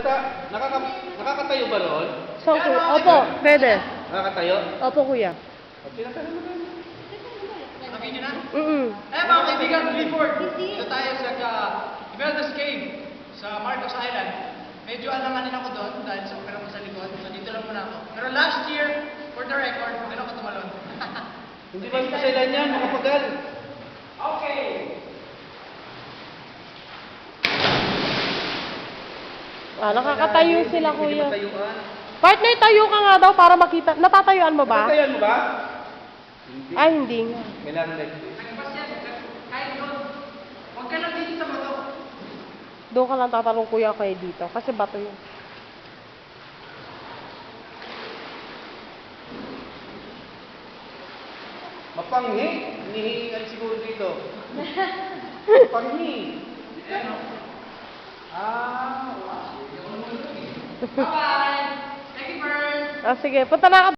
Nakakatayo ba roon? So, opo, pwede. Nakakatayo? Opo, kuya. Pinatayo mo rin. Sabihin nyo na? Mm-mm. Mga kaibigan, Clifford, dito tayo sa Imelda's Cave sa Marcos Island. Medyo alanganin ako doon dahil sa opera ko sa likod. So dito lang muna ako. Pero last year, for the record, ano ako tumalon. Hindi ba pasailan yan, mga pagal? Okay. Nakakatayo sila, Pwede kuya. matayuan. Partner, tayo ka nga daw para makita. Natatayuan mo ba? Natatayuan mo ba? Hindi. Ay, hindi nga. Kailangan like this. Nagpas yan. Kahit doon. Huwag ka lang dito sa bato. Doon ka lang tatanong, kuya, kayo dito. Kasi bato yun. Mapanghi. Hinihingal siguro dito. Mapanghi. Ah, wow. Bye-bye. Thank you, Bird. Sige, punta na ka.